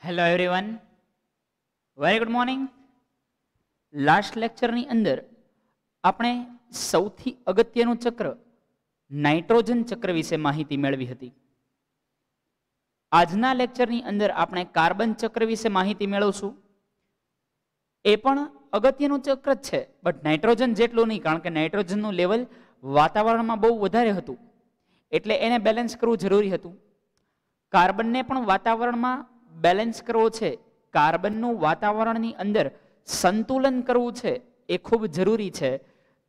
Hello everyone, very good morning. Last લેક્ચરની અંદર આપણે સૌથી અગત્યનું ચક્ર નાઇટ્રોજન ચક્ર વિશે માહિતી મેળવી હતી. આજના લેક્ચરની અંદર આપણે કાર્બન ચક્ર વિશે માહિતી મેળવશું. એ પણ અગત્યનું ચક્ર જ છે, બટ નાઇટ્રોજન જેટલું નહીં, કારણ કે નાઇટ્રોજનનું લેવલ વાતાવરણમાં બહુ વધારે હતું, એટલે એને બેલેન્સ કરવું જરૂરી હતું. કાર્બનને પણ વાતાવરણમાં બેલેન્સ કરવો છે. કાર્બનનું વાતાવરણની અંદર સંતુલન કરવું છે, એ ખૂબ જરૂરી છે.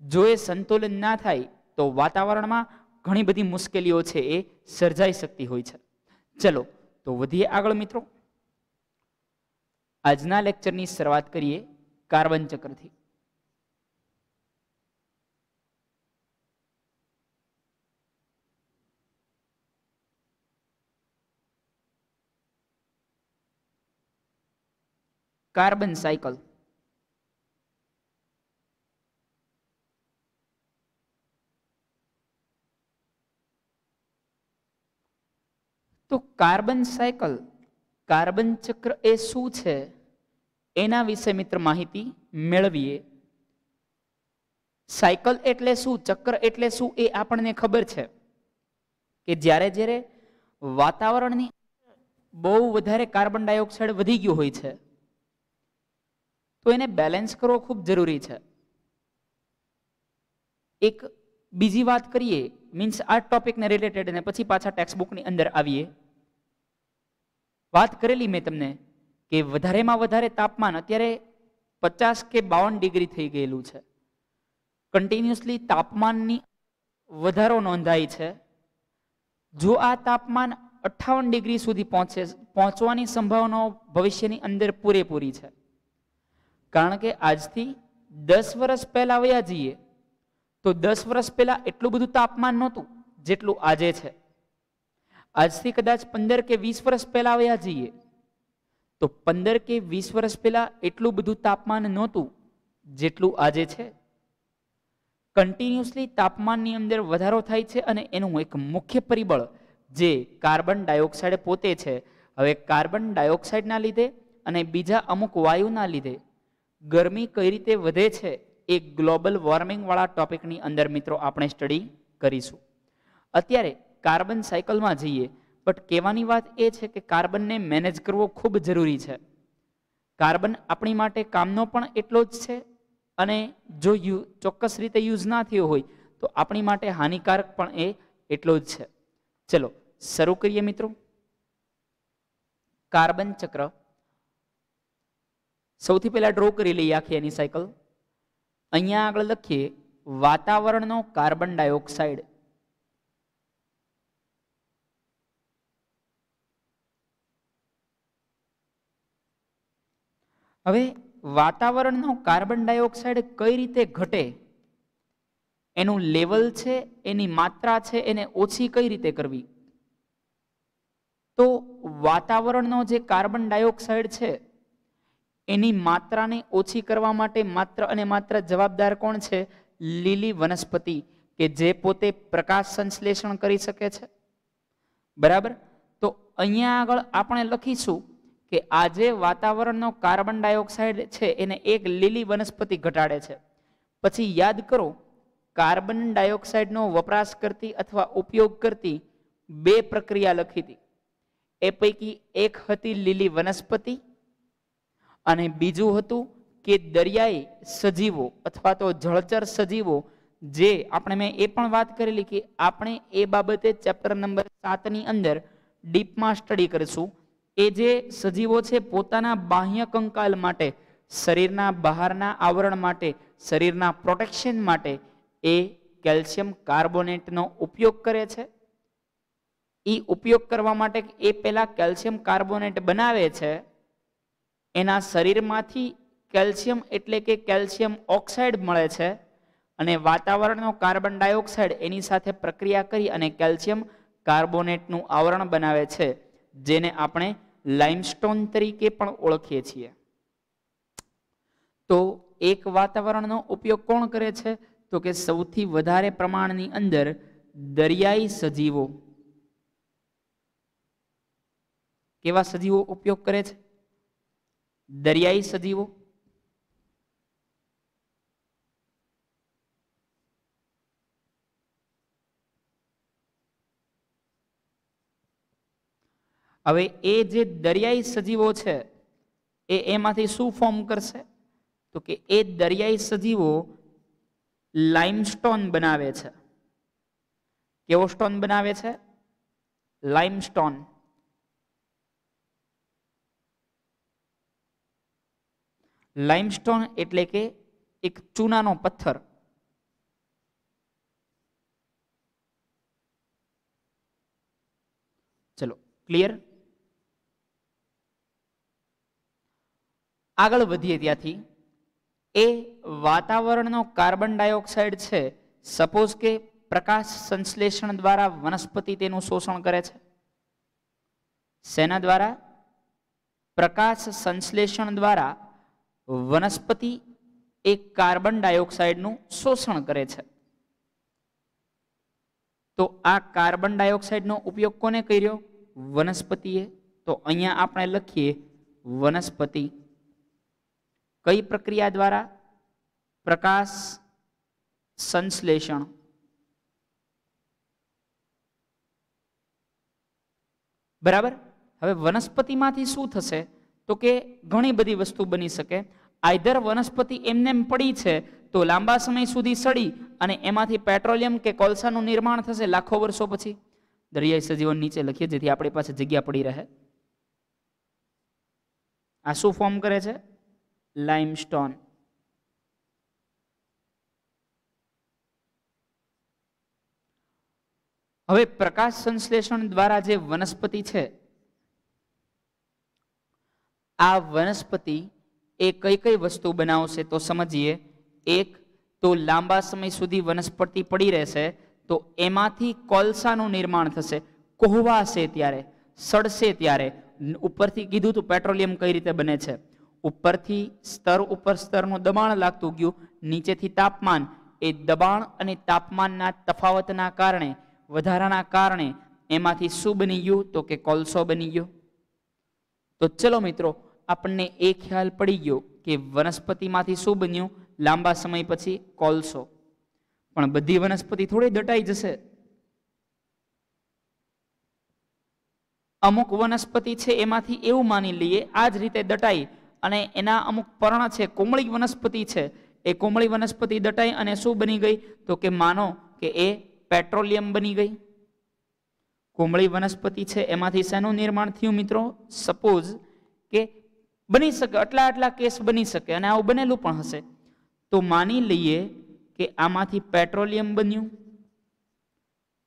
જો એ સંતુલન ના થાય તો વાતાવરણમાં ઘણી બધી મુશ્કેલીઓ છે એ સર્જાઈ શકતી હોય છે. ચલો તો વધીએ આગળ મિત્રો. આજના લેક્ચરની શરૂઆત કરીએ કાર્બન ચક્રથી. Carbon cycle. તો કાર્બન સાયકલ, કાર્બન ચક્ર એ શું છે એના વિશે મિત્ર માહિતી મેળવીએ. સાયકલ એટલે શું, ચક્ર એટલે શું, એ આપણને ખબર છે કે જ્યારે જ્યારે વાતાવરણની બહુ વધારે કાર્બન ડાયોક્સાઇડ વધી ગયું હોય છે તો એને બેલેન્સ કરવો ખૂબ જરૂરી છે. એક બીજી વાત કરીએ, મીન્સ આ ટોપિકને રિલેટેડ, અને પછી પાછા ટેક્સ્ટબુકની અંદર આવીએ. વાત કરેલી મેં તમને કે વધારેમાં વધારે તાપમાન અત્યારે 50 કે 52 ડિગ્રી થઈ ગયેલું છે. કન્ટિન્યુઅસલી તાપમાનની વધારો નોંધાય છે. જો આ તાપમાન 58 ડિગ્રી સુધી પહોંચવાની સંભાવનાઓ ભવિષ્યની અંદર પૂરેપૂરી છે. કારણ કે આજથી 10 વર્ષ પહેલા વયા જઈએ તો 10 વર્ષ પહેલા એટલું બધું તાપમાન નહોતું જેટલું આજે છે. આજથી કદાચ 15 કે 20 વર્ષ પહેલા વયા જઈએ તો 15 કે 20 વર્ષ પહેલા એટલું બધું તાપમાન નહોતું જેટલું આજે છે. કન્ટિન્યુઅસલી તાપમાનની અંદર વધારો થાય છે અને એનું એક મુખ્ય પરિબળ જે કાર્બન ડાયોક્સાઇડ પોતે છે. હવે કાર્બન ડાયોક્સાઇડના લીધે અને બીજા અમુક વાયુના લીધે ગરમી કઈ રીતે વધે છે એ ગ્લોબલ વોર્મિંગ વાળા ટોપિકની અંદર મિત્રો આપણે સ્ટડી કરીશું. અત્યારે કાર્બન સાયકલમાં જઈએ, બટ કહેવાની વાત એ છે કે કાર્બનને મેનેજ કરવો ખૂબ જરૂરી છે. કાર્બન આપણી માટે કામનો પણ એટલો જ છે, અને જો ચોક્કસ રીતે યુઝ ના થયો હોય તો આપણી માટે હાનિકારક પણ એ એટલો જ છે. ચલો શરૂ કરીએ મિત્રો. કાર્બન ચક્ર સૌથી પહેલા ડ્રો કરી લઈએ આખી એની સાયકલ. અહીંયા આગળ લખીએ વાતાવરણનો કાર્બન ડાયોક્સાઇડ. હવે વાતાવરણનો કાર્બન ડાયોક્સાઇડ કઈ રીતે ઘટે, એનું લેવલ છે, એની માત્રા છે, એને ઓછી કઈ રીતે કરવી. તો વાતાવરણનો જે કાર્બન ડાયોક્સાઇડ છે એની માત્રાને ઓછી કરવા માટે માત્ર અને માત્ર જવાબદાર કોણ છે? લીલી વનસ્પતિ, કે જે પોતે પ્રકાશ સંશ્લેષણ કરી શકે છે. બરાબર. તો અહીંયા આગળ આપણે લખીશું કે આજે વાતાવરણનો કાર્બન ડાયોક્સાઇડ છે એને એક લીલી વનસ્પતિ ઘટાડે છે. પછી યાદ કરો, કાર્બન ડાયોક્સાઇડનો વપરાશ કરતી અથવા ઉપયોગ કરતી 2 પ્રક્રિયા લખી હતી. એ પૈકી એક હતી લીલી વનસ્પતિ અને બીજું હતું કે દરિયાઈ સજીવો અથવા તો જળચર સજીવો, જે મેં એ પણ વાત કરેલી કે આપણે એ બાબતે ચેપ્ટર નંબર 7 ની અંદર ડીપમાં સ્ટડી કરીશું. એ જે સજીવો છે પોતાના બાહ્ય કંકાલ માટે, શરીરના બહારના આવરણ માટે, શરીરના પ્રોટેક્શન માટે એ કેલ્શિયમ કાર્બોનેટનો ઉપયોગ કરે છે. એ ઉપયોગ કરવા માટે એ પહેલા કેલ્શિયમ કાર્બોનેટ બનાવે છે. એના શરીરમાંથી કેલ્શિયમ એટલે કે કેલ્શિયમ ઓક્સાઇડ મળે છે અને વાતાવરણનો કાર્બન ડાયોક્સાઇડ એની સાથે પ્રક્રિયા કરી અને કેલ્શિયમ કાર્બોનેટનું આવરણ બનાવે છે, જેને આપણે લાઇમસ્ટોન તરીકે પણ ઓળખીએ છીએ. તો એક વાતાવરણનો ઉપયોગ કોણ કરે છે? તો કે સૌથી વધારે પ્રમાણની અંદર દરિયાઈ સજીવો. કેવા સજીવો ઉપયોગ કરે છે? દરિયાઈ સજીવો, હવે એ જે દરિયાઈ સજીવો છે એ એમાંથી શું ફોર્મ કરશે? તો કે એ દરિયાઈ સજીવો લાઇમસ્ટોન બનાવે છે. કેવો સ્ટોન બનાવે છે? લાઇમસ્ટોન. લાઇમસ્ટોન એટલે કે એક ચૂનાનો પથ્થર. ચલો, ક્લિયર? આગળ વધીએ ત્યાંથી એ વાતાવરણનો કાર્બન ડાયોક્સાઇડ છે, સપોઝ કે પ્રકાશ સંશ્લેષણ દ્વારા વનસ્પતિ તેનું શોષણ કરે છે. શેના દ્વારા? પ્રકાશ સંશ્લેષણ દ્વારા વનસ્પતિ એ કાર્બન ડાયોક્સાઇડનું શોષણ કરે છે. તો આ કાર્બન ડાયોક્સાઇડનો ઉપયોગ કોને કર્યો? વનસ્પતિએ. તો અહીંયા આપણે લખીએ વનસ્પતિ કઈ પ્રક્રિયા દ્વારા? પ્રકાશ સંશ્લેષણ. બરાબર. હવે વનસ્પતિમાંથી શું થશે? તો કે ઘણી બધી વસ્તુ બની શકે. આઈધર વનસ્પતિ એમને પડી છે તો લાંબા સમય સુધી સડી અને એમાંથી પેટ્રોલિયમ કે કોલસાનું નિર્માણ થશે લાખો વર્ષો પછી. દરિયાઈ સજીવો નીચે લખીએ જેથી આપણી પાસે જગ્યા પડી રહે. આ શું ફોર્મ કરે છે? લાઇમસ્ટોન. હવે પ્રકાશ સંશ્લેષણ દ્વારા જે વનસ્પતિ છે, આ વનસ્પતિ એ કઈ કઈ વસ્તુ બનાવશે તો સમજીએ. એક તો લાંબા સમય સુધી વનસ્પતિ પડી રહેશે તો એમાંથી કોલસાનું નિર્માણ થશે. કોહવાશે ત્યારે, સડશે ત્યારે. ઉપરથી કીધું તો પેટ્રોલિયમ કઈ રીતે બને છે. ઉપરથી સ્તર ઉપર સ્તરનું દબાણ લાગતું ગયું, નીચેથી તાપમાન. એ દબાણ અને તાપમાનના તફાવતના કારણે, વધારાના કારણે એમાંથી શું બની ગયું? તો કે કોલસો બની ગયો. તો ચલો મિત્રો, આપણને એ ખ્યાલ પડી ગયો કે વનસ્પતિમાંથી શું બન્યું? લાંબા સમય પછી કોલસો. પણ બધી વનસ્પતિ થોડી દટાઈ જશે. અમુક વનસ્પતિ છે એમાંથી એવું માની લઈએ આ જ રીતે દટાઈ અને એના અમુક પર્ણ છે, કોમળી વનસ્પતિ છે, એ કોમળી વનસ્પતિ દટાઈ અને શું બની ગઈ? તો કે માનો કે એ પેટ્રોલિયમ બની ગઈ. કોમળી વનસ્પતિ છે એમાંથી શેનું નિર્માણ થયું મિત્રો? સપોઝ કે બની શકે, આટલા કેસ બની શકે અને આવું બનેલું પણ હશે. તો માની લઈએ કે આમાંથી પેટ્રોલિયમ બન્યું.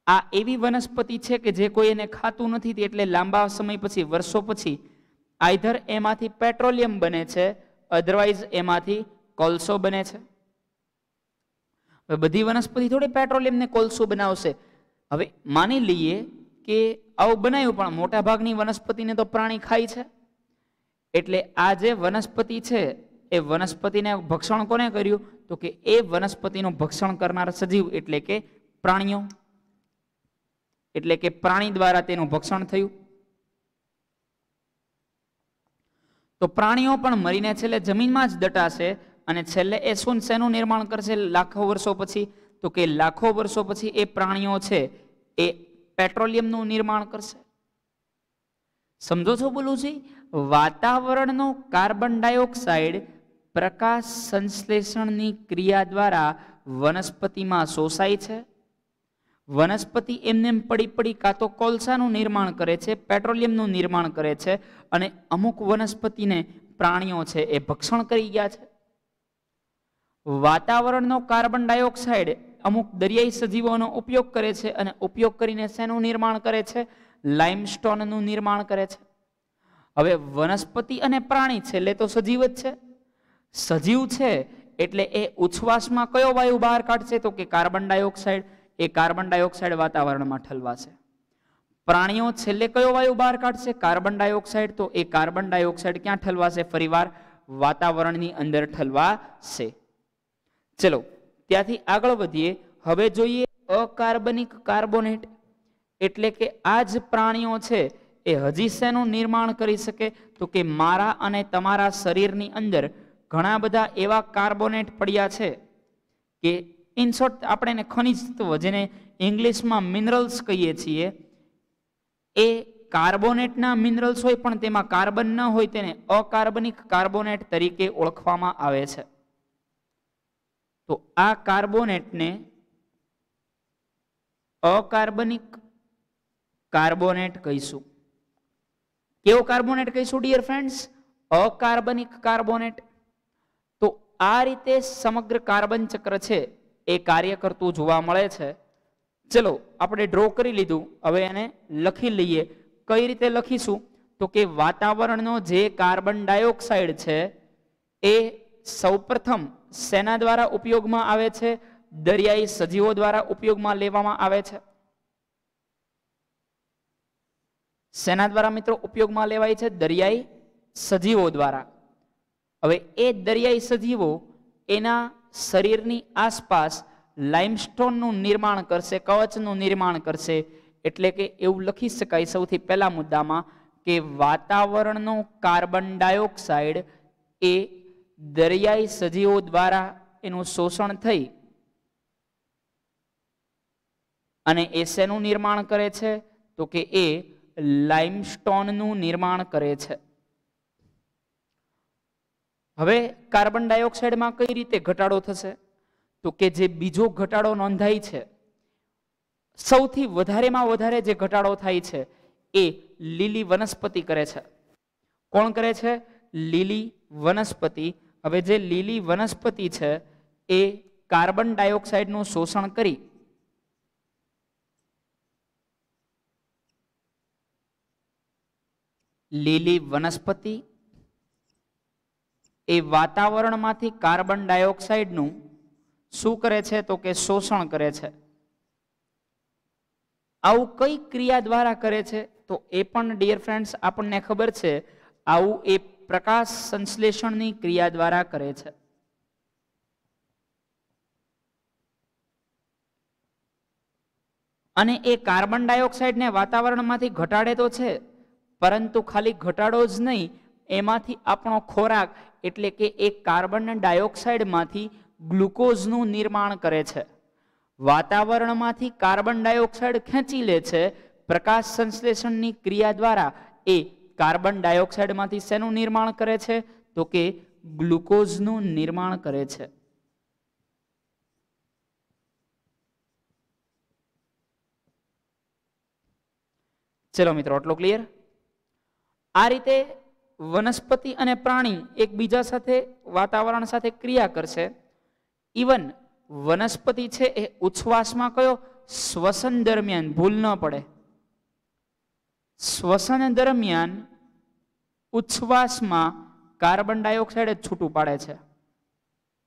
આ એવી વનસ્પતિ છે કે જે કોઈ એને ખાતું નથી, એટલે લાંબા સમય પછી, વર્ષો પછી આઈધર એમાંથી પેટ્રોલિયમ બને છે, અધરવાઇઝ એમાંથી કોલસો બને છે. હવે બધી વનસ્પતિ થોડી પેટ્રોલિયમ ને કોલસો બનાવશે. હવે માની લઈએ કે આવું બનાવ્યું, પણ મોટા ભાગની વનસ્પતિને તો પ્રાણી ખાય છે. એટલે આ જે વનસ્પતિ છે એ વનસ્પતિને ભક્ષણ કોને કર્યું? તો કે એ વનસ્પતિનું ભક્ષણ કરનાર સજીવ એટલે કે પ્રાણીઓ. એટલે કે પ્રાણી દ્વારા તેનું ભક્ષણ થયું. તો પ્રાણીઓ પણ મરીને છેલ્લે જમીનમાં જ દટાશે અને છેલ્લે એ શેનું નિર્માણ કરશે લાખો વર્ષો પછી? તો કે લાખો વર્ષો પછી એ પ્રાણીઓ છે એ પેટ્રોલિયમનું નિર્માણ કરશે. સમજો છો બોલું છે? વાતાવરણનો કાર્બન ડાયોક્સાઇડ પ્રકાશ સંશ્લેષણની ક્રિયા દ્વારા વનસ્પતિમાં શોષાય છે. વનસ્પતિ એમને પડી કાં તો કોલસાનું નિર્માણ કરે છે, પેટ્રોલિયમનું નિર્માણ કરે છે અને અમુક વનસ્પતિને પ્રાણીઓ છે એ ભક્ષણ કરી ગયા છે. વાતાવરણનો કાર્બન ડાયોક્સાઇડ અમુક દરિયાઈ સજીવોનો ઉપયોગ કરે છે અને ઉપયોગ કરીને શેનું નિર્માણ કરે છે? લાઇમસ્ટોનનું નિર્માણ કરે છે. હવે વનસ્પતિ અને પ્રાણી છેલ્લે તો સજીવ જ છે. સજીવ છે એટલે એ ઉચ્છ્વાસમાં કયો વાયુ બહાર કાઢશે? તો કે કાર્બન ડાયોક્સાઇડ. એ કાર્બન ડાયોક્સાઇડ વાતાવરણમાં ઠલવાશે. પ્રાણીઓ છેલ્લે કયો વાયુ બહાર કાઢશે? Carbon dioxide. તો એ કાર્બન ડાયોક્સાઇડ ક્યાં ઠલવાશે? ફરીવાર વાતાવરણની અંદર ઠલવાશે. ચલો ત્યાંથી આગળ વધીએ. હવે જોઈએ અકાર્બનિક કાર્બોનેટ. એટલે કે આ જ પ્રાણીઓ છે એ હજી શેનું નિર્માણ કરી શકે? તો કે મારા અને તમારા શરીરની અંદર ઘણા બધા એવા કાર્બોનેટ પડ્યા છે કે ઇન શોર્ટ આપણે એને ખનિજ તત્વ, જેને ઇંગ્લિશમાં મિનરલ્સ કહીએ છીએ, એ કાર્બોનેટના મિનરલ્સ હોય પણ તેમાં કાર્બન ન હોય તેને અકાર્બનિક કાર્બોનેટ તરીકે ઓળખવામાં આવે છે. તો આ કાર્બોનેટને અકાર્બનિક કાર્બોનેટ કહીશું. કેવો કાર્બોનેટ કહીશું ડિયર ફ્રેન્ડ્સ? અકાર્બનિક કાર્બોનેટ. તો આ રીતે સમગ્ર કાર્બન ચક્ર છે એ કાર્ય કરતું જોવા મળે છે. ચલો આપણે ડ્રો કરી લીધું, હવે એને લખી લઈએ. કઈ રીતે લખીશું? તો કે વાતાવરણનો જે કાર્બન ડાયોક્સાઇડ છે એ સૌપ્રથમ શેના દ્વારા ઉપયોગમાં આવે છે? દરિયાઈ સજીવો દ્વારા ઉપયોગમાં લેવામાં આવે છે. શેના દ્વારા મિત્રો ઉપયોગમાં લેવાય છે? દરિયાઈ સજીવો દ્વારા. હવે એ દરિયાઈ સજીવો એના શરીરની આસપાસ લાઇમસ્ટોનનું નિર્માણ કરશે, કવચનું નિર્માણ કરશે. એટલે કે એવું લખી શકાય સૌથી પહેલા મુદ્દામાં કે વાતાવરણનો કાર્બન ડાયોક્સાઇડ એ દરિયાઈ સજીવો દ્વારા એનું શોષણ થઈ અને એ શેનું નિર્માણ કરે છે? તો કે એ લાઇમસ્ટોનનું નિર્માણ કરે છે. હવે કાર્બન ડાયોક્સાઇડમાં કઈ રીતે ઘટાડો થશે? તો કે જે બીજો ઘટાડો નોંધાય છે, સૌથી વધારેમાં વધારે જે ઘટાડો થાય છે એ લીલી વનસ્પતિ કરે છે. કોણ કરે છે? લીલી વનસ્પતિ. હવે જે લીલી વનસ્પતિ છે એ કાર્બન ડાયોક્સાઇડનું શોષણ કરી લીલી વનસ્પતિ એ વાતાવરણમાંથી કાર્બન ડાયોક્સાઇડનું શું કરે છે? તો કે શોષણ કરે છે. આવું કઈ ક્રિયા દ્વારા કરે છે? તો એ પણ ડિયર ફ્રેન્ડ્સ આપણને ખબર છે, આવું એ પ્રકાશ સંશ્લેષણની ક્રિયા દ્વારા કરે છે. અને એ કાર્બન ડાયોક્સાઇડને વાતાવરણમાંથી ઘટાડે તો છે, પરંતુ ખાલી ઘટાડો જ નહીં, એમાંથી આપણો ખોરાક એટલે કે એ કાર્બન ડાયોક્સાઇડમાંથી ગ્લુકોઝનું નિર્માણ કરે છે. વાતાવરણમાંથી કાર્બન ડાયોક્સાઇડ ખેંચી લે છે. પ્રકાશ સંશ્લેષણની ક્રિયા દ્વારા એ કાર્બન ડાયોક્સાઇડમાંથી શેનું નિર્માણ કરે છે? તો કે ગ્લુકોઝનું નિર્માણ કરે છે. ચલો મિત્રો, આટલો ક્લિયર? આ રીતે વનસ્પતિ અને પ્રાણી એકબીજા સાથે વાતાવરણ સાથે ક્રિયા કરશે. ઇવન વનસ્પતિ છે એ ઉચ્છ્વાસમાં કયો? શ્વસન દરમિયાન, ભૂલ ન પડે, શ્વસન દરમિયાન ઉચ્છ્વાસમાં કાર્બન ડાયોક્સાઇડ જ છૂટું પાડે છે.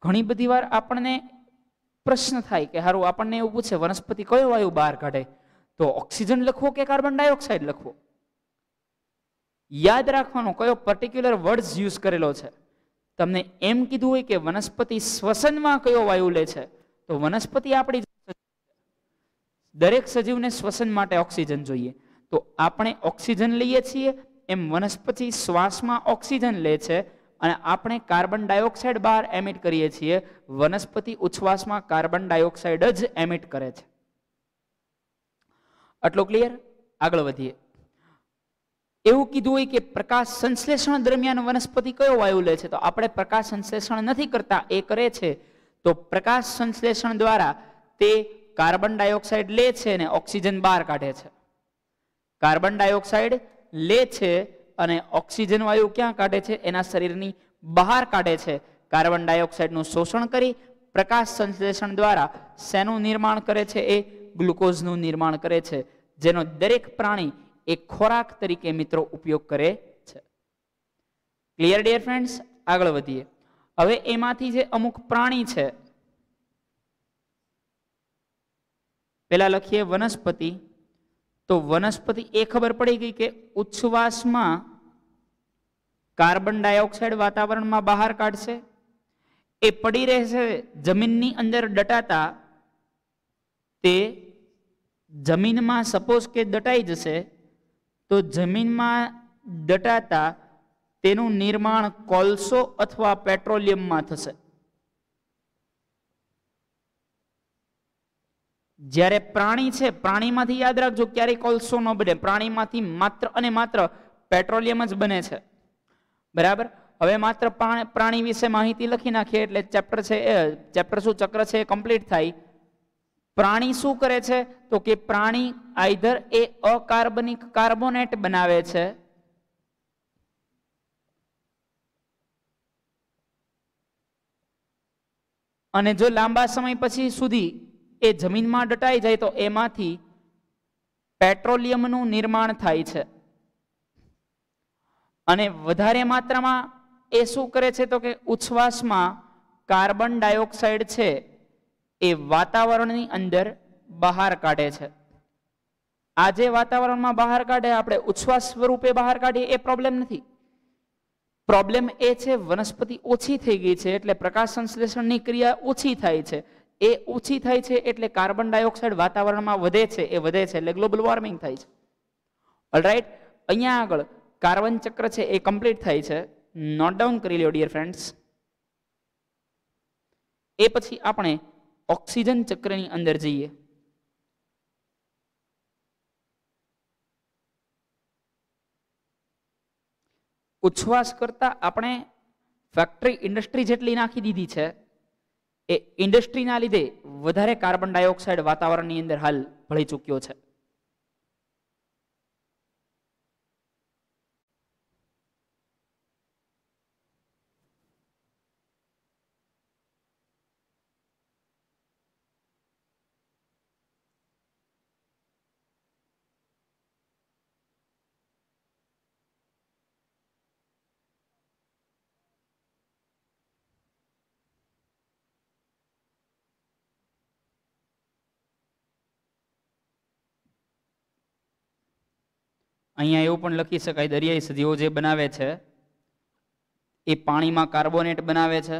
ઘણી બધી વાર આપણને પ્રશ્ન થાય કે હારું, આપણને એવું પૂછે વનસ્પતિ કયો વાયુ બહાર કાઢે? તો ઓક્સિજન લખવો કે કાર્બન ડાયોક્સાઇડ લખવો? યાદ રાખવાનો કયો પર્ટિક્યુલર વર્ડ્સ યુઝ કરેલો છે. તમને એમ કીધું હોય કે વનસ્પતિ શ્વસનમાં કયો વાયુ લે છે, તો વનસ્પતિ આપણી દરેક સજીવને શ્વસન માટે ઓક્સિજન જોઈએ. તો આપણે ઓક્સિજન લઈએ છીએ એમ વનસ્પતિ શ્વાસમાં ઓક્સિજન લે છે અને આપણે કાર્બન ડાયોક્સાઇડ બહાર એમિટ કરીએ છીએ. વનસ્પતિ ઉચ્છ્વાસમાં કાર્બન ડાયોક્સાઇડ જ એમિટ કરે છે. આટલું ક્લિયર? આગળ વધીએ. એવું કીધું હોય કે પ્રકાશ સંશ્લેષણ દરમિયાન વનસ્પતિ કયો વાયુ લે છે, તો આપણે પ્રકાશ સંશ્લેષણ નથી કરતા, એ કરે છે. તો પ્રકાશ સંશ્લેષણ દ્વારા તે કાર્બન ડાયોક્સાઇડ લે છે અને ઓક્સિજન બહાર કાઢે છે. કાર્બન ડાયોક્સાઇડ લે છે અને ઓક્સિજન વાયુ ક્યાં કાઢે છે? એના શરીરની બહાર કાઢે છે. કાર્બન ડાયોક્સાઇડનું શોષણ કરી પ્રકાશ સંશ્લેષણ દ્વારા શેનું નિર્માણ કરે છે? એ ગ્લુકોઝનું નિર્માણ કરે છે, જેનો દરેક પ્રાણી એક ખોરાક તરીકે મિત્રો ઉપયોગ કરે છે. Clear dear friends? આગળ વધીએ. હવે એમાંથી જે અમુક પ્રાણી છે, પેલા લખીએ વનસ્પતિ. તો વનસ્પતિ એ ખબર પડી ગઈ કે ઉચ્છ્વાસમાં કાર્બન ડાયોક્સાઇડ વાતાવરણમાં બહાર કાઢશે, એ પડી રહેશે જમીનની અંદર દટાતા. તે જમીનમાં સપોઝ કે દટાઈ જશે તો જમીનમાં દટાતા તેનું નિર્માણ કોલસો અથવા પેટ્રોલિયમમાં થશે. જ્યારે પ્રાણી છે, પ્રાણીમાંથી યાદ રાખજો ક્યારેય કોલસો ન બને, પ્રાણીમાંથી માત્ર અને માત્ર પેટ્રોલિયમ જ બને છે. બરાબર. હવે માત્ર પ્રાણી વિશે માહિતી લખી નાખીએ એટલે ચેપ્ટર છે ચેપ્ટર શું ચક્ર છે એ કમ્પ્લીટ થાય. પ્રાણી શું કરે છે તો કે પ્રાણી આઈધર એ અકાર્બનિક કાર્બોનેટ બનાવે છે અને જો લાંબા સમય પછી સુધી એ જમીનમાં દટાઈ જાય તો એમાંથી પેટ્રોલિયમનું નિર્માણ થાય છે. અને વધારે માત્રામાં એ શું કરે છે તો કે ઉચ્છ્વાસમાં કાર્બન ડાયોક્સાઇડ છે એ વાતાવરણની અંદર બહાર કાઢે છે. આ જે વાતાવરણમાં બહાર કાઢે આપણે ઉચ્છ્વાસ સ્વરૂપે બહાર કાઢીએ એ પ્રોબ્લેમ નથી. પ્રોબ્લેમ એ છે વનસ્પતિ ઓછી થઈ ગઈ છે એટલે પ્રકાશ સંશ્લેષણની ક્રિયા ઓછી થાય છે. એ ઓછી થાય છે એટલે કાર્બન ડાયોક્સાઇડ વાતાવરણમાં વધે છે, એ વધે છે એટલે ગ્લોબલ વોર્મિંગ થાય છે. ઓલરાઈટ, અહીંયા આગળ કાર્બન ચક્ર છે એ કમ્પ્લીટ થાય છે. નોટ ડાઉન કરી લો ડિયર ફ્રેન્ડ્સ. એ પછી આપણે ઓક્સિજન ચક્રની અંદર જઈએ. ઉચ્છ્વાસ કરતા આપણે ફેક્ટરી ઇન્ડસ્ટ્રી જેટલી નાખી દીધી છે. એ ઇન્ડસ્ટ્રીના લીધે વધારે કાર્બન ડાયોક્સાઇડ વાતાવરણની અંદર હાલ ભળી ચૂક્યો છે. અહીંયા એવું પણ લખી શકાય દરિયાઈ સજીવો જે બનાવે છે એ પાણીમાં કાર્બોનેટ બનાવે છે.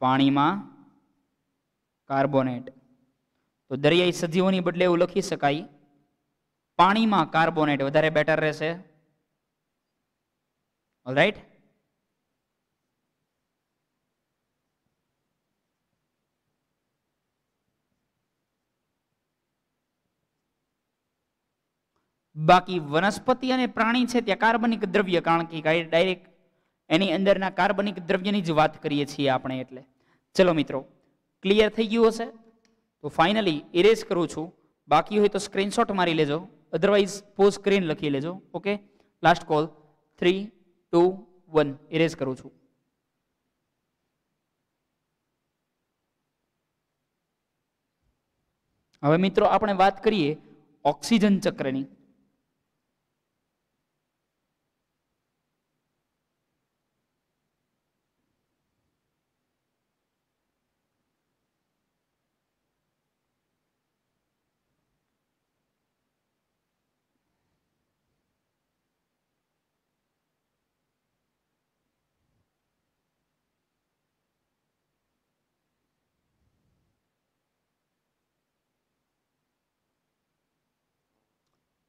પાણીમાં કાર્બોનેટ. તો દરિયાઈ સજીવોની બદલે એવું લખી શકાય પાણીમાં કાર્બોનેટ, વધારે બેટર રહેશે. ઓલરાઈટ. બાકી વનસ્પતિ અને પ્રાણી છે ત્યાં કાર્બનિક દ્રવ્ય, કારણ કે ડાયરેક્ટ એની અંદરના કાર્બનિક દ્રવ્યની જ વાત કરીએ છીએ આપણે. એટલે ચલો મિત્રો, ક્લિયર થઈ ગયું હશે તો ફાઇનલી ઇરેઝ કરું છું. બાકી હોય તો સ્ક્રીનશોટ મારી લેજો, અધરવાઇઝ પોઝ સ્ક્રીન લખી લેજો. Okay, last call. 3, 2, 1 ઇરેઝ કરું છું. હવે મિત્રો આપણે વાત કરીએ ઓક્સિજન ચક્રની.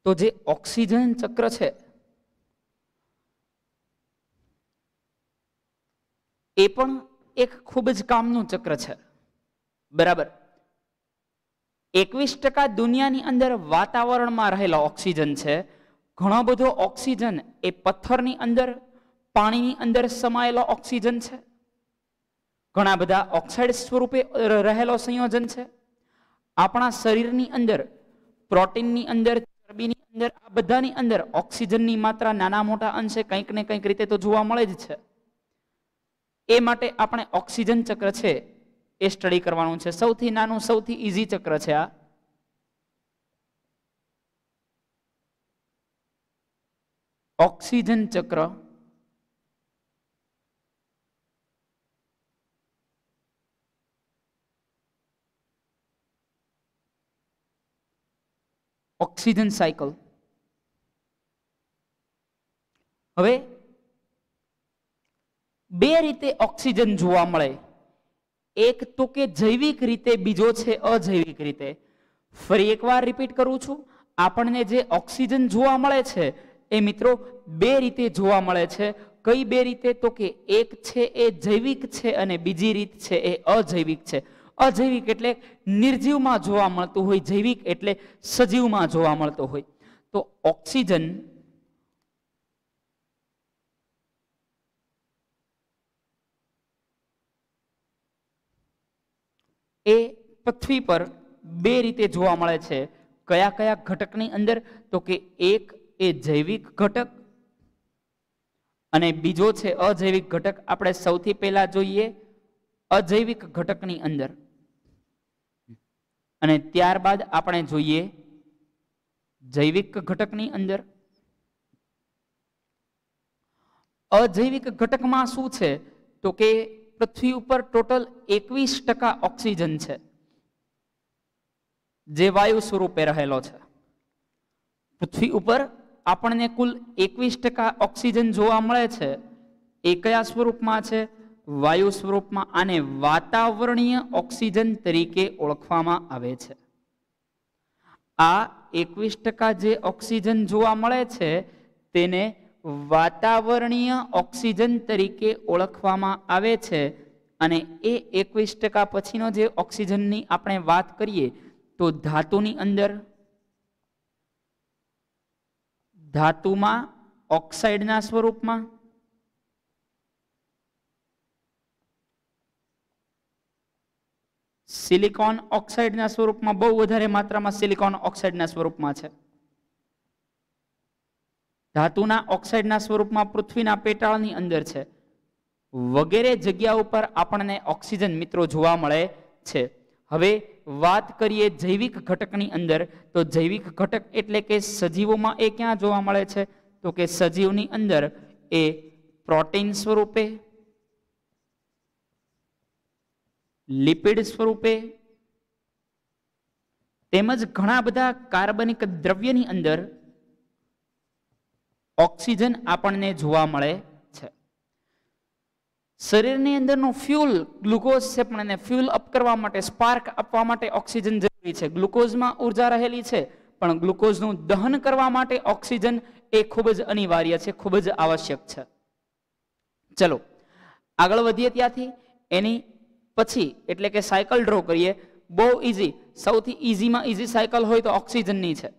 તો જે ઓક્સિજન ચક્ર છે એ પણ એક ખૂબ જ કામનું ચક્ર છે. બરાબર. 21% દુનિયાની અંદર વાતાવરણમાં રહેલો ઓક્સિજન છે. ઘણો બધો ઓક્સિજન એ પથ્થરની અંદર, પાણીની અંદર સમાયેલો ઓક્સિજન છે. ઘણા બધા ઓક્સાઇડ સ્વરૂપે રહેલો સંયોજન છે. આપણા શરીરની અંદર, પ્રોટીનની અંદર, ચરબીની અંદર, આ બધાની અંદર ઓક્સિજનની માત્રા નાના મોટા અંશે કંઈક ને કંઈક રીતે તો જોવા મળે જ છે. એ માટે આપણે ઓક્સિજન ચક્ર છે એ સ્ટડી કરવાનું છે. સૌથી નાનું, સૌથી ઈઝી ચક્ર છે આ. ઓક્સિજન ચક્ર ઓક્સિજન સાયકલ. હવે બે રીતે ઓક્સિજન જોવા મળે. એક તો કે જૈવિક રીતે, બીજો છે અજૈવિક રીતે. ફરી એકવાર રિપીટ કરું છું, આપણને જે ઓક્સિજન જોવા મળે છે એ મિત્રો બે રીતે જોવા મળે છે. કઈ બે રીતે? તો કે એક છે એ જૈવિક છે અને બીજી રીત છે એ અજૈવિક છે. અજૈવિક એટલે નિર્જીવમાં જોવા મળતું હોય, જૈવિક એટલે સજીવમાં જોવા મળતું હોય. તો ઓક્સિજન એ પૃથ્વી પર બે રીતે જોવા મળે છે. કયા કયા ઘટકની અંદર? તો કે એક એ જૈવિક ઘટક અને બીજો છે અજૈવિક ઘટક. આપણે સૌથી પહેલા જોઈએ અજૈવિક ઘટકની અંદર અને ત્યારબાદ આપણે જોઈએ જૈવિક ઘટકની અંદર. અજૈવિક ઘટકમાં શું છે? તો કે પૃથ્વી ઉપર ટોટલ 21% ઓક્સિજન છે જે વાયુ સ્વરૂપે રહેલો છે. પૃથ્વી ઉપર આપણને કુલ 21% ઓક્સિજન જોવા મળે છે. એ કયા સ્વરૂપમાં છે? વાયુ સ્વરૂપમાં. આને વાતાવરણીય ઓક્સિજન તરીકે ઓળખવામાં આવે છે. આ 21% જે ઓક્સિજન જોવા મળે છે તેને વાતાવરણીય ઓક્સિજન તરીકે ઓળખવામાં આવે છે. અને એ 21% પછીનો જે ઓક્સિજનની આપણે વાત કરીએ તો ધાતુની અંદર, ધાતુમાં ઓક્સાઇડના સ્વરૂપમાં, સિલિકોન ઓક્સાઇડના સ્વરૂપમાં, બહુ વધારે માત્રામાં સિલિકોન ઓક્સાઇડના સ્વરૂપમાં છે. ધાતુના ઓક્સાઇડના સ્વરૂપમાં પૃથ્વીના પેટાળની અંદર છે. વગેરે જગ્યા ઉપર આપણને ઓક્સિજન મિત્રો જોવા મળે છે. હવે વાત કરીએ જૈવિક ઘટકની અંદર, તો જૈવિક ઘટક એટલે કે સજીવોમાં એ ક્યાં જોવા મળે છે? તો કે સજીવની અંદર એ પ્રોટીન સ્વરૂપે, લિપિડ સ્વરૂપે તેમજ ઘણા બધા કાર્બનિક દ્રવ્યની અંદર ઓક્સિજન આપણને જોવા મળે છે. શરીરની અંદરનું ફ્યુલ ગ્લુકોઝ છે, પણ એને ફ્યુલ અપ કરવા માટે, સ્પાર્ક આપવા માટે ઓક્સિજન જરૂરી છે. ગ્લુકોઝમાં ઉર્જા રહેલી છે, પણ ગ્લુકોઝનું દહન કરવા માટે ઓક્સિજન એ ખૂબ જ અનિવાર્ય છે, ખૂબ જ આવશ્યક છે. ચલો આગળ વધીએ. ત્યાંથી એની પછી એટલે કે સાયકલ ડ્રો કરીએ. બહુ ઇઝી, સૌથી ઇઝીમાં ઇઝી સાયકલ હોય તો ઓક્સિજનની છે.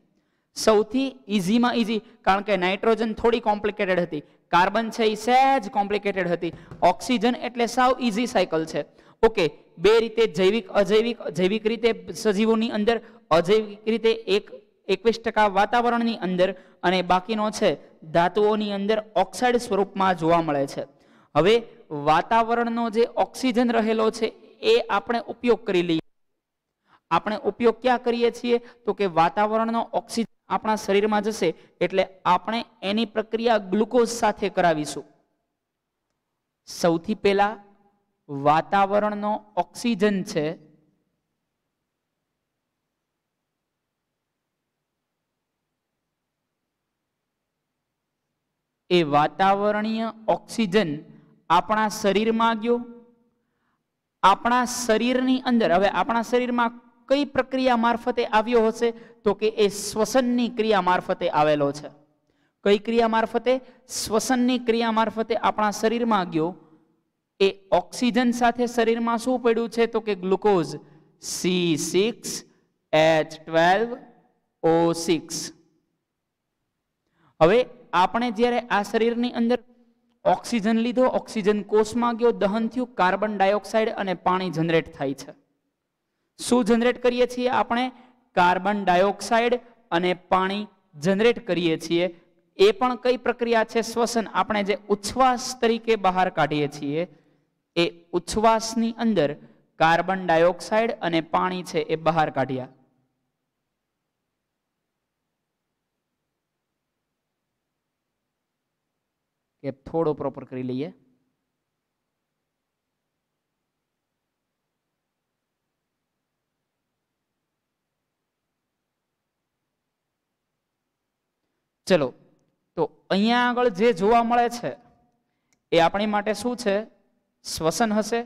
સૌથી ઇઝીમાં ઇઝી, કારણ કે નાઇટ્રોજન થોડી કોમ્પ્લિકેટેડ હતી, કાર્બન છે એ સહેજ કોમ્પ્લિકેટેડ હતી. ઓક્સિજન એટલે સાવ ઇઝી સાયકલ છે. ઓકે, બે રીતે જૈવિક અજૈવિક. જૈવિક રીતે સજીવોની અંદર, અજૈવિક રીતે 21% વાતાવરણની અંદર અને બાકીનો છે ધાતુઓની અંદર ઓક્સાઇડ સ્વરૂપમાં જોવા મળે છે. હવે વાતાવરણનો જે ઓક્સિજન રહેલો છે એ આપણે ઉપયોગ કરી લઈએ. આપણે ઉપયોગ ક્યાં કરીએ છીએ? તો કે વાતાવરણનો ઓક્સિજન આપણા શરીરમાં જશે એટલે આપણે એની પ્રક્રિયા ગ્લુકોઝ સાથે કરાવીશું. સૌથી પહેલા વાતાવરણનો ઓક્સિજન છે એ વાતાવરણીય ઓક્સિજન આપણા શરીરમાં ગયો. આપણા શરીરની અંદર, હવે આપણા શરીરમાં કઈ પ્રક્રિયા મારફતે આવ્યો હશે? તો કે એ શ્વસનની ક્રિયા મારફતે આવેલો છે. કઈ ક્રિયા મારફતે? શ્વસનની ક્રિયા મારફતે આપણા શરીરમાં ગયો. એ ઓક્સિજન સાથે શરીરમાં શું પડ્યું છે? તો કે ગ્લુકોઝ C6H12O6. હવે આપણે જ્યારે આ શરીરની અંદર ઓક્સિજન લીધો, ઓક્સિજન કોષમાં ગયો, દહન થયું, કાર્બન ડાયોક્સાઇડ અને પાણી જનરેટ થાય છે. શું જનરેટ કરીએ છીએ આપણે? કાર્બન ડાયોક્સાઇડ અને પાણી જનરેટ કરીએ છીએ. એ પણ કઈ પ્રક્રિયા છે? શ્વસન. આપણે જે ઉચ્છ્વાસ તરીકે બહાર કાઢીએ છીએ એ ઉચ્છ્વાસની અંદર કાર્બન ડાયોક્સાઇડ અને પાણી છે એ બહાર કાઢ્યા. કે થોડો પ્રોપર કરી લઈએ. ચલો, તો અહીંયા આગળ જે જોવા મળે છે એ આપણી માટે શું છે? શ્વસન હશે.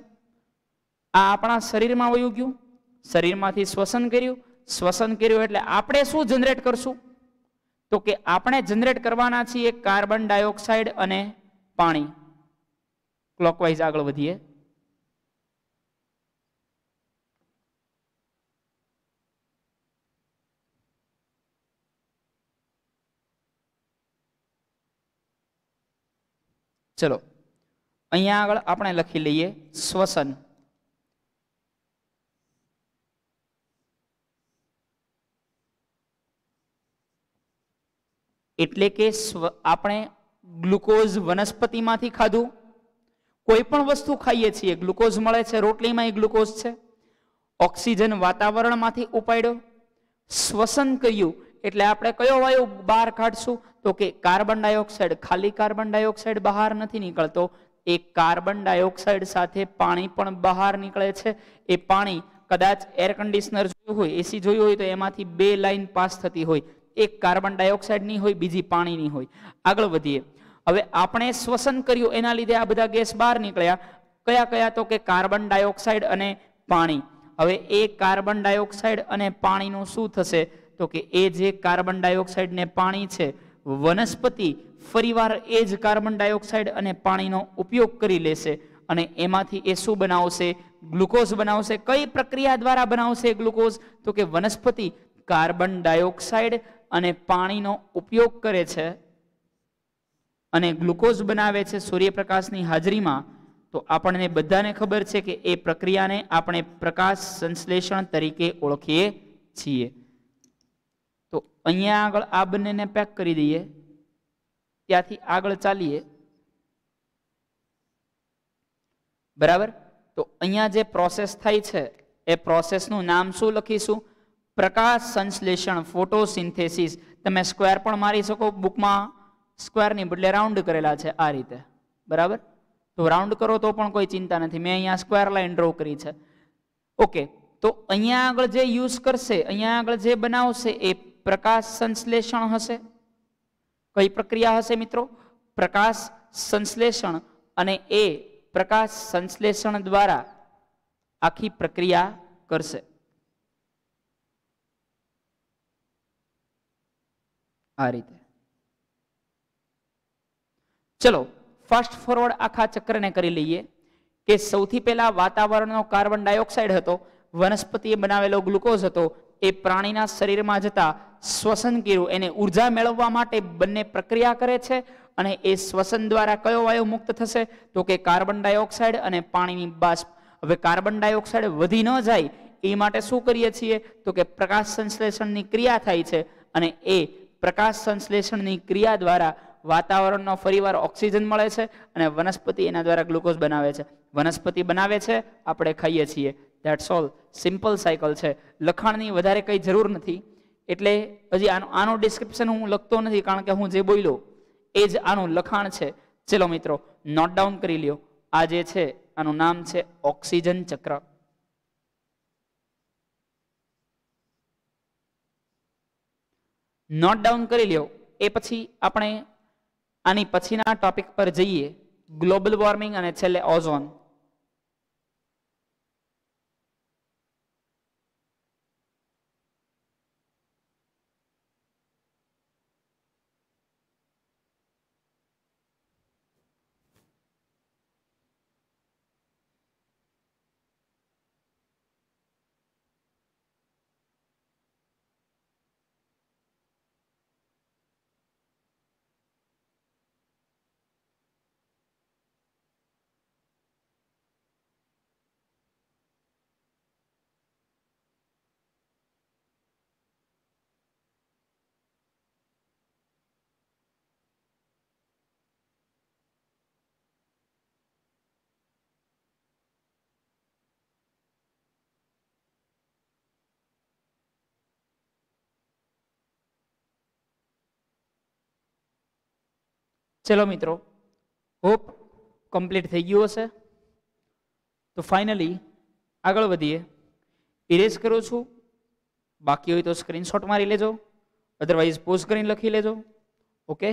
આ આપણા શરીરમાં વયું ગયું, શરીરમાંથી શ્વસન કર્યું, શ્વસન કર્યું એટલે આપણે શું જનરેટ કરશું? તો કે આપણે જનરેટ કરવાના છીએ કાર્બન ડાયોક્સાઇડ અને પાણી. ક્લોકવાઇઝ આગળ વધીએ. ચલો અહીંયા આગળ આપણે લખી લઈએ શ્વસન. એટલે કે આપણે ગ્લુકોઝ વનસ્પતિમાંથી ખાધું. કોઈ પણ વસ્તુ ખાઈએ છીએ ગ્લુકોઝ મળે છે, રોટલીમાં ગ્લુકોઝ છે. ઓક્સિજન વાતાવરણમાંથી ઉપાડ્યો, શ્વસન કર્યું એટલે આપણે કયો વાયુ બહાર કાઢશું? તો કે કાર્બન ડાયોક્સાઇડ. ખાલી કાર્બન ડાયોક્સાઇડ બહાર નથી નીકળતો, એ કાર્બન ડાયોક્સાઇડ સાથે પાણી પણ બહાર નીકળે છે. એ પાણી કદાચ એર કન્ડિશનર જોયું હોય, એસી જોયું હોય તો એમાંથી બે લાઈન પાસ થતી હોય, એક કાર્બન ડાયોક્સાઇડની હોય, બીજી પાણીની હોય. આગળ વધીએ. હવે આપણે શ્વસન કર્યું એના લીધે આ બધા ગેસ બહાર નીકળ્યા. કયા કયા? તો કે કાર્બન ડાયોક્સાઇડ અને પાણી. હવે એ કાર્બન ડાયોક્સાઇડ અને પાણીનું શું થશે? તો કે એ જે કાર્બન ડાયોક્સાઇડ ને પાણી છે, વનસ્પતિ ફરીવાર એ જ કાર્બન ડાયોક્સાઇડ અને પાણીનો ઉપયોગ કરી લેશે અને એમાંથી એ શું બનાવશે? ગ્લુકોઝ બનાવશે. કઈ પ્રક્રિયા દ્વારા બનાવશે ગ્લુકોઝ? તો કે વનસ્પતિ કાર્બન ડાયોક્સાઇડ અને પાણીનો ઉપયોગ કરે છે અને ગ્લુકોઝ બનાવે છે સૂર્યપ્રકાશની હાજરીમાં. તો આપણને બધાને ખબર છે કે એ પ્રક્રિયાને આપણે પ્રકાશ સંશ્લેષણ તરીકે ઓળખીએ છીએ. તો અહીંયા આગળ આ બંનેને પેક કરી દઈએ, ત્યાંથી આગળ ચાલીએ. બરાબર. તો અહીંયા જે પ્રોસેસ થાય છે એ પ્રોસેસનું નામ શું લખીશું? પ્રકાશ સંશ્લેષણ, ફોટોસિન્થેસિસ. તમે સ્ક્વેર પણ મારી શકો, બુકમાં સ્ક્વેરની બદલે રાઉન્ડ કરેલા છે આ રીતે. બરાબર. તો રાઉન્ડ કરો તો પણ કોઈ ચિંતા નથી, મેં અહીંયા સ્ક્વેર લાઈન ડ્રો કરી છે. ઓકે. તો અહીંયા આગળ જે યુઝ કરશે, અહીંયા આગળ જે બનાવશે એ પ્રકાશ સંશ્લેષણ હશે. કઈ પ્રક્રિયા હશે મિત્રો? પ્રકાશ સંશ્લેષણ. અને એ પ્રકાશ સંશ્લેષણ દ્વારા આખી પ્રક્રિયા કરશે. આ રીતે. ચલો ફાસ્ટ ફોરવર્ડ આખા ચક્રને કરી લઈએ કે સૌથી પહેલા વાતાવરણનો કાર્બન ડાયોક્સાઇડ હતો, વનસ્પતિએ બનાવેલો ગ્લુકોઝ હતો, એ પ્રાણીના શરીરમાં જતા શ્વસન કર્યું, એને ઉર્જા મેળવવા માટે બંને પ્રક્રિયા કરે છે અને એ શ્વસન દ્વારા કયો વાયુ મુક્ત થશે? તો કે કાર્બન ડાયોક્સાઇડ અને પાણીની બાષ્પ. હવે કાર્બન ડાયોક્સાઇડ વધી ન જાય એ માટે શું કરીએ છીએ? તો કે પ્રકાશ સંશ્લેષણની ક્રિયા થાય છે અને એ પ્રકાશ સંશ્લેષણની ક્રિયા દ્વારા વાતાવરણનો ફરીવાર ઓક્સિજન મળે છે અને વનસ્પતિ એના દ્વારા ગ્લુકોઝ બનાવે છે. વનસ્પતિ બનાવે છે, આપણે ખાઈએ છીએ. That's all. સિમ્પલ સાયકલ છે. લખાણની વધારે કંઈ જરૂર નથી. એટલે હજી આનું ડિસ્ક્રિપ્શન હું લખતો નથી, કારણ કે હું જે બોલ્યો એ જ આનું લખાણ છે. ચલો મિત્રો નોટ ડાઉન કરી લ્યો. આ જે છે આનું નામ છે ઓક્સિજન ચક્ર. નોટ ડાઉન કરી લ્યો. એ પછી આપણે આની પછીના ટોપિક પર જઈએ, ગ્લોબલ વોર્મિંગ અને છેલ્લે ઓઝોન. ચલો મિત્રો, હોપ કમ્પ્લીટ થઈ ગયું હશે. તો ફાઇનલી આગળ વધીએ. ઇરેઝ કરું છું, બાકી હોય તો સ્ક્રીનશોટ મારી લેજો, અધરવાઇઝ પોઝ કરીને લખી લેજો. ઓકે.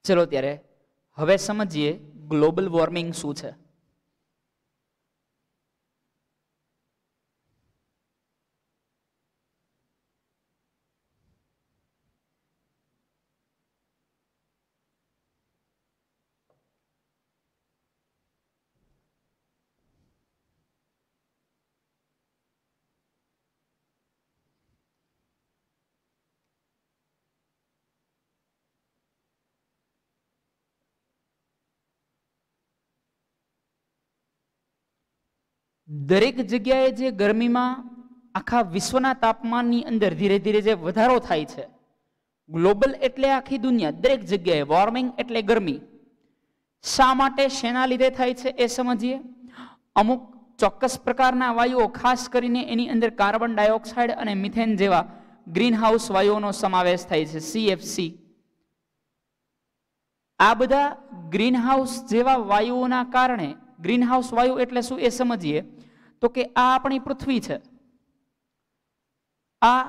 ચલો ત્યારે હવે સમજીએ ગ્લોબલ વોર્મિંગ શું છે. દરેક જગ્યાએ જે ગરમીમાં આખા વિશ્વના તાપમાનની અંદર ધીરે ધીરે જે વધારો થાય છે, ગ્લોબલ એટલે આખી દુનિયા, દરેક જગ્યાએ વોર્મિંગ એટલે ગરમી. શા માટે, શેના લીધે થાય છે એ સમજીએ. અમુક ચોક્કસ પ્રકારના વાયુઓ, ખાસ કરીને એની અંદર કાર્બન ડાયોક્સાઇડ અને મિથેન જેવા ગ્રીનહાઉસ વાયુઓનો સમાવેશ થાય છે, CFC. આ બધા ગ્રીનહાઉસ જેવા વાયુઓના કારણે, ગ્રીનહાઉસ વાયુ એટલે શું એ સમજીએ તો કે આ આપણી પૃથ્વી છે, આ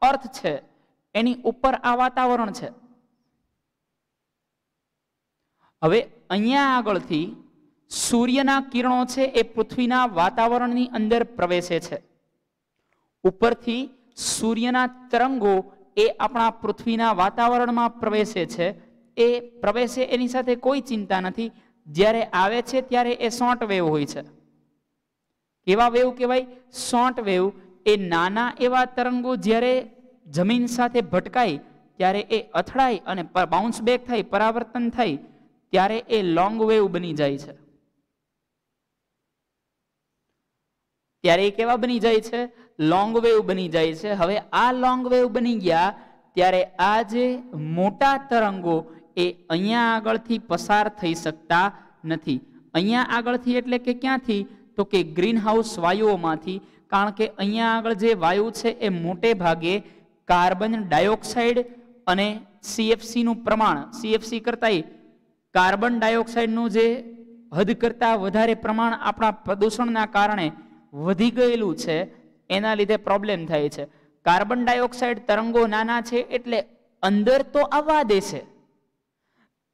અર્થ છે, એની ઉપર આ વાતાવરણ છે. હવે અહીંયા આગળથી સૂર્યના કિરણો છે એ પૃથ્વીના વાતાવરણની અંદર પ્રવેશે છે. ઉપરથી સૂર્યના તરંગો એ આપણા પૃથ્વીના વાતાવરણમાં પ્રવેશે છે. એ પ્રવેશે એની સાથે કોઈ ચિંતા નથી. જ્યારે આવે છે ત્યારે એ શોર્ટ વેવ હોય છે. કેવા વેવ કહેવાય? Short wave. એ નાના એવા તરંગો જ્યારે જમીન સાથે ભટકાય ત્યારે એ અથડાય અને બાઉન્સ બેક થાય, પરાવર્તન થાય, ત્યારે એ લોંગ વેવ બની જાય છે. ત્યારે એ કેવા બની જાય છે? લોંગ વેવ બની જાય છે. હવે આ લોંગ વેવ બની ગયા ત્યારે આ જે મોટા તરંગો એ અહીંયા આગળથી પસાર થઈ શકતા નથી. અહીંયા આગળથી એટલે કે ક્યાંથી? તો કે ગ્રીનહાઉસ વાયુઓમાંથી. કારણ કે અહીંયા આગળ જે વાયુ છે એ મોટે ભાગે કાર્બન ડાયોક્સાઇડ અને CFCનું પ્રમાણ, CFC કરતાંય કાર્બન ડાયોક્સાઇડનું જે હદ કરતાં વધારે પ્રમાણ આપણા પ્રદૂષણના કારણે વધી ગયેલું છે, એના લીધે પ્રોબ્લેમ થાય છે. કાર્બન ડાયોક્સાઇડ તરંગો નાના છે એટલે અંદર તો આવવા દેશે,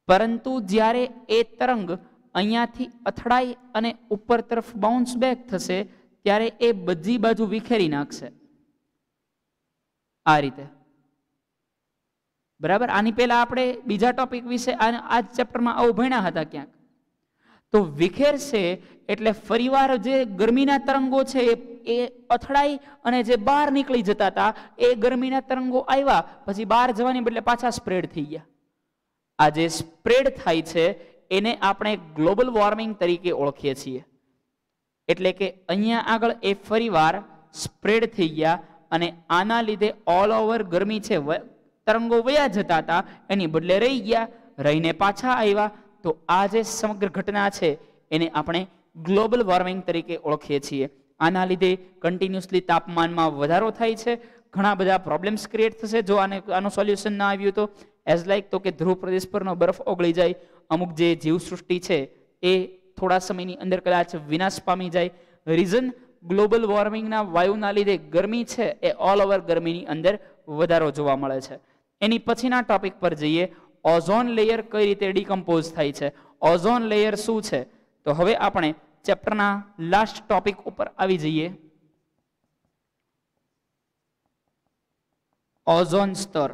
પરંતુ જ્યારે એ તરંગ અહીંયાથી અથડાઈ અને ઉપર તરફ બાઉન્સ બેક થશે ત્યારે એ બધી બાજુ વિખેરી નાખશે. આ રીતે. બરાબર. આની પહેલા આપણે બીજા ટોપિક વિશે આ ચેપ્ટરમાં આવું ભણ્યા હતા ક્યાંક. તો વિખેરશે એટલે ફરીવાર જે ગરમીના તરંગો છે એ અથડાઈ અને જે બહાર નીકળી જતા હતા એ ગરમીના તરંગો આવ્યા, પછી બહાર જવાની બદલે પાછા સ્પ્રેડ થઈ ગયા. આ જે સ્પ્રેડ થાય છે એને આપણે ગ્લોબલ વોર્મિંગ તરીકે ઓળખીએ છીએ. એટલે કે અહીંયા આગળ એ ફરીવાર સ્પ્રેડ થઈ ગયા અને આના લીધે ઓલ ઓવર ગરમી છે, તરંગો વયા જતા હતા એની બદલે રહી ગયા, રહીને પાછા આવ્યા. તો આ જે સમગ્ર ઘટના છે એને આપણે ગ્લોબલ વોર્મિંગ તરીકે ઓળખીએ છીએ. આના લીધે કન્ટિન્યુઅસલી તાપમાનમાં વધારો થાય છે, ઘણા બધા પ્રોબ્લેમ્સ ક્રિએટ થશે જો આનું સોલ્યુશન ના આવ્યું તો. એઝ લાઇક તો કે ધ્રુવ પ્રદેશ પરનો બરફ ઓગળી જાય, અમુક જે જીવસૃષ્ટિ છે એ થોડા સમયની અંદર કદાચ વિનાશ પામી જાય. રીઝન ગ્લોબલ વોર્મિંગના વાયુના લીધે ગરમી છે એ ઓલ ઓવર ગરમીની અંદર વધારો જોવા મળે છે. એની પછીના ટોપિક પર જઈએ. ઓઝોન લેયર કઈ રીતે ડિકમ્પોઝ થાય છે, ઓઝોન લેયર શું છે? તો હવે આપણે ચેપ્ટરના લાસ્ટ ટોપિક ઉપર આવી જઈએ. ઓઝોન સ્તર.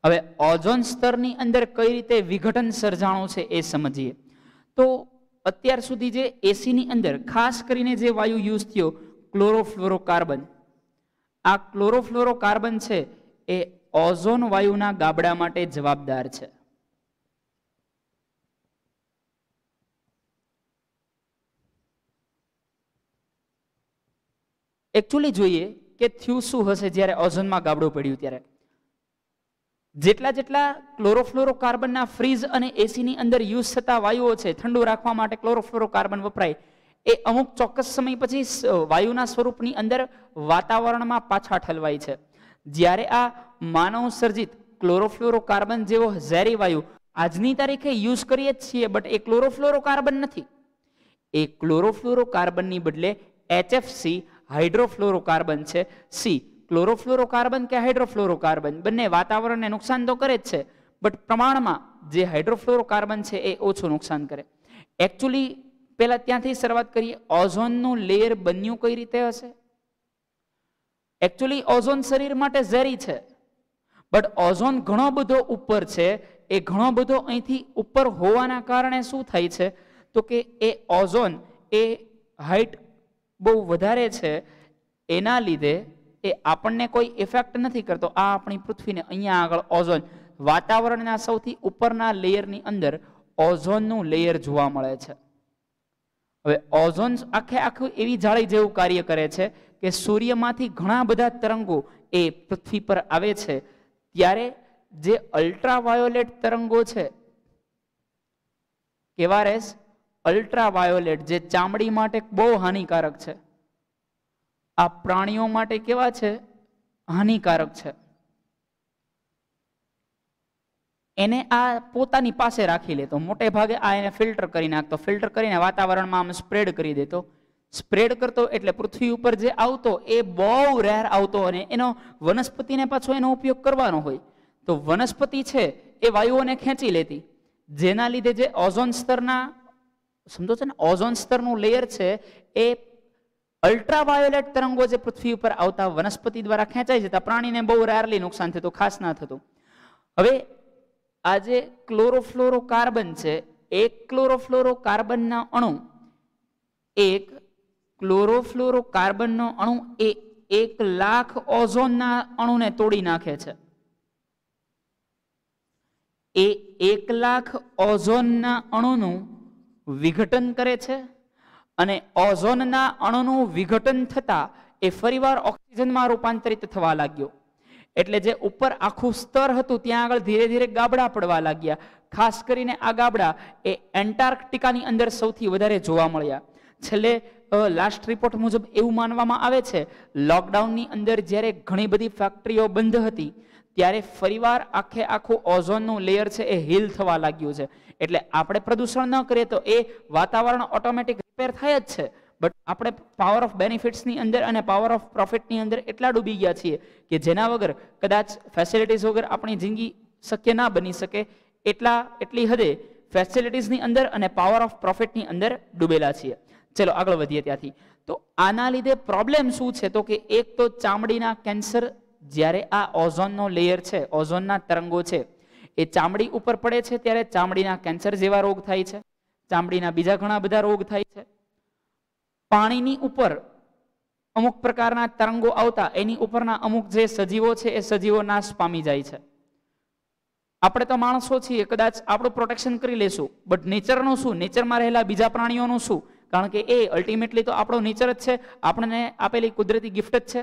હવે ઓઝોન સ્તરની અંદર કઈ રીતે વિઘટન સર્જાણું છે એ સમજીએ. તો અત્યાર સુધી જે એસીની અંદર ખાસ કરીને જે વાયુ યુઝ થયો ક્લોરોફ્લોરોકાર્બન, આ ક્લોરોફ્લોરોકાર્બન છે એ ઓઝોન વાયુના ગાબડા માટે જવાબદાર છે. એકચ્યુઅલી જોઈએ કે થયું શું હશે જ્યારે ઓઝોનમાં ગાબડું પડ્યું ત્યારે. જેટલા ક્લોરોફ્લોરોકાર્બનના ફ્રીઝ અને એસીની અંદર યુઝ થતા વાયુઓ છે, ઠંડુ રાખવા માટે ક્લોરોફ્લોરોકાર્બન વપરાય, એ અમુક ચોક્કસ સમય પછી વાયુના સ્વરૂપની અંદર વાતાવરણમાં પાછા ઠલવાય છે. જ્યારે આ માનવ સર્જિત ક્લોરોફ્લોરોકાર્બન જેવો ઝેરી વાયુ આજની તારીખે યુઝ કરીએ જ છીએ, બટ એ ક્લોરોફ્લોરોકાર્બન નથી. એ ક્લોરોફ્લોરોકાર્બનની બદલે HFC હાઇડ્રોફ્લોરોકાર્બન છે. સી ક્લોરોફ્લોરોકાર્બન કે હાઇડ્રોફ્લોરોકાર્બન બંને વાતાવરણને નુકસાન તો કરે જ છે, બટ પ્રમાણમાં જે હાઇડ્રોફ્લોરોકાર્બન છે એ ઓછું નુકસાન કરે. એકચ્યુઅલી પહેલા ત્યાંથી શરૂઆત કરીએ, ઓઝોનનું લેયર બન્યું કઈ રીતે હશે? એકચ્યુઅલી ઓઝોન શરીર માટે ઝેરી છે, બટ ઓઝોન ઘણો બધો ઉપર છે. એ ઘણો બધો અહીંથી ઉપર હોવાના કારણે શું થાય છે તો કે એ ઓઝોન એ હાઇટ બહુ વધારે છે, એના લીધે એ આપણને કોઈ ઇફેક્ટ નથી કરતો. આ આપણી પૃથ્વીને અહીંયા આગળ ઓઝોન વાતાવરણના સૌથી ઉપરના લેયરની અંદર ઓઝોનનું લેયર જોવા મળે છે. હવે ઓઝોન આખે આખું એવી જાળી જેવું કાર્ય કરે છે કે સૂર્યમાંથી ઘણા બધા તરંગો એ પૃથ્વી પર આવે છે, ત્યારે જે અલ્ટ્રાવાયોલેટ તરંગો છે, કેવા રેસ? અલ્ટ્રાવાયોલેટ, જે ચામડી માટે બહુ હાનિકારક છે, આ પ્રાણીઓ માટે કેવા છે? હાનિકારક છે. એને આ પોતાની પાસે રાખી લેતો, મોટે ભાગે આ એને ફિલ્ટર કરી નાખતો, ફિલ્ટર કરીને વાતાવરણમાં આમ સ્પ્રેડ કરી દેતો. સ્પ્રેડ કરતો એટલે પૃથ્વી ઉપર જે આવતો એ બહુ રેર આવતો, અને એનો વનસ્પતિને પાછો એનો ઉપયોગ કરવાનો હોય તો વનસ્પતિ છે એ વાયુઓને ખેંચી લેતી, જેના લીધે જે ઓઝોન સ્તરના, સમજો છો ને, ઓઝોન સ્તરનું લેયર છે એ અલ્ટ્રાવાયોલેટ તરંગો જે પૃથ્વી ઉપર આવતા વનસ્પતિ દ્વારા ખેંચાઈ જતા, પ્રાણીને બહુ રેરલી નુકસાન થતું, ખાસ ના થતું. હવે આ જે ક્લોરોફ્લોરોકાર્બન છે, એક ક્લોરોફ્લોરોકાર્બનના અણુ, એક ક્લોરોફ્લોરોકાર્બનનો અણુ એ 1,00,000 ઓઝોનના અણુને તોડી નાખે છે. એ 1,00,000 ઓઝોનના અણુનું વિઘટન કરે છે, અને ઓઝોનના અણુનું વિઘટન થતા એ ફરીવાર ઓક્સિજનમાં રૂપાંતરિત થવા લાગ્યો. એટલે જે ઉપર આખું સ્તર હતું ત્યાં આગળ ધીરે ધીરે ગાબડા પડવા લાગ્યા. ખાસ કરીને આ ગાબડા એ એન્ટાર્કટિકાની અંદર સૌથી વધારે જોવા મળ્યા. છેલ્લે લાસ્ટ રિપોર્ટ મુજબ એવું માનવામાં આવે છે, લોકડાઉનની અંદર જ્યારે ઘણી બધી ફેક્ટરીઓ બંધ હતી ત્યારે ફરીવાર આખે આખું ઓઝોનનું લેયર છે એ હીલ થવા લાગ્યું છે. એટલે આપણે પ્રદૂષણ ન કરીએ તો એ વાતાવરણ ઓટોમેટિક રિપેર થાય જ છે, બટ આપણે પાવર ઓફ બેનિફિટ્સની અંદર અને પાવર ઓફ પ્રોફિટની અંદર એટલા ડૂબી ગયા છીએ કે જેના વગર કદાચ ફેસિલિટીઝ વગર આપણી જિંદગી શક્ય ના બની શકે. એટલી હદે ફેસિલિટીઝની અંદર અને પાવર ઓફ પ્રોફિટની અંદર ડૂબેલા છીએ. ચલો આગળ વધીએ ત્યાંથી. તો આના લીધે પ્રોબ્લેમ શું છે તો કે એક તો ચામડીના કેન્સર, જ્યારે આ ઓઝોનનો લેયર છે, ઓઝોનના તરંગો છે એ ચામડી ઉપર પડે છે ત્યારે ચામડીના કેન્સર જેવા રોગ થાય છે, ચામડીના બીજા ઘણા બધા રોગ થાય છે. પાણીની ઉપર અમુક પ્રકારના તરંગો આવતા એની ઉપરના અમુક જે સજીવો છે એ સજીવો નાશ પામી જાય છે. આપણે તો માણસો છીએ, કદાચ આપણું પ્રોટેક્શન કરી લેશું, બટ નેચરનું શું? નેચરમાં રહેલા બીજા પ્રાણીઓનું શું? કારણ કે એ અલ્ટિમેટલી તો આપણો નેચર જ છે, આપણને આપેલી કુદરતી ગિફ્ટ જ છે,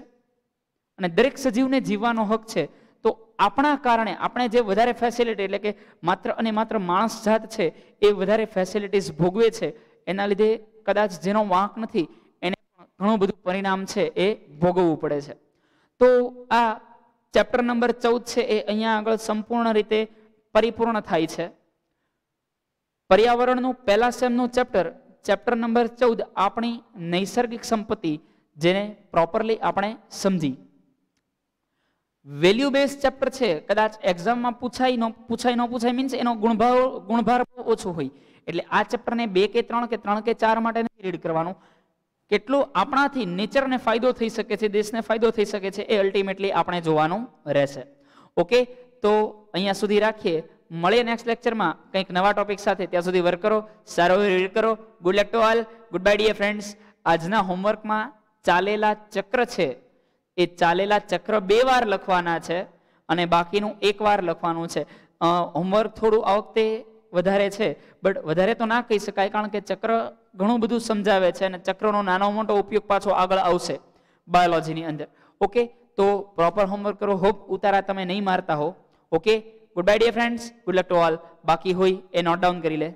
અને દરેક સજીવને જીવવાનો હક છે. તો આપણા કારણે આપણે જે વધારે ફેસિલિટી, એટલે કે માત્ર અને માત્ર માણસ જાત છે એ વધારે ફેસિલિટીઝ ભોગવે છે, એના લીધે કદાચ જેનો વાંક નથી એને ઘણું બધું પરિણામ છે એ ભોગવવું પડે છે. તો આ ચેપ્ટર નંબર 14 છે એ અહીંયા આગળ સંપૂર્ણ રીતે પરિપૂર્ણ થાય છે. પર્યાવરણનું પહેલા સેમનું ચેપ્ટર નંબર 14 આપણી નૈસર્ગિક સંપત્તિ, જેને પ્રોપરલી આપણે સમજી. વેલ્યુ બેઝ ચેપ્ટર છે, કદાચ એક્ઝામમાં પૂછાય ન પૂછાય મીન્સ એનો ગુણભાર બહુ ઓછો હોય, એટલે આ ચેપ્ટરને 2 કે 3 કે 3 કે 4 માટે નથી રીડ કરવાનું. કેટલું આપણાથી નેચરને ફાયદો થઈ શકે છે, દેશને ફાયદો થઈ શકે છે, એ અલ્ટિમેટલી આપણે જોવાનું રહેશે. ઓકે, તો અહીંયા સુધી રાખીએ. મળીએ નેક્સ્ટ લેક્ચરમાં કંઈક નવા ટોપિક સાથે. ત્યાં સુધી વર્ક કરો, સારો રીડ કરો. Good luck to all. Goodbye dear friends. આજના હોમવર્કમાં ચાલેલા ચક્ર છે એ ચાલેલા ચક્ર 2 વાર લખવાના છે અને બાકીનું 1 વાર લખવાનું છે. હોમવર્ક થોડું આ વખતે વધારે છે, બટ વધારે તો ના કહી શકાય, કારણ કે ચક્ર ઘણું બધું સમજાવે છે અને ચક્રનો નાનો મોટો ઉપયોગ પાછો આગળ આવશે બાયોલોજીની અંદર. ઓકે, તો પ્રોપર હોમવર્ક કરો. હોપ ઉતારા તમે નહીં મારતા હો. Okay, goodbye dear friends. Good luck to all. બાકી હોય એ નોટ ડાઉન કરી લે.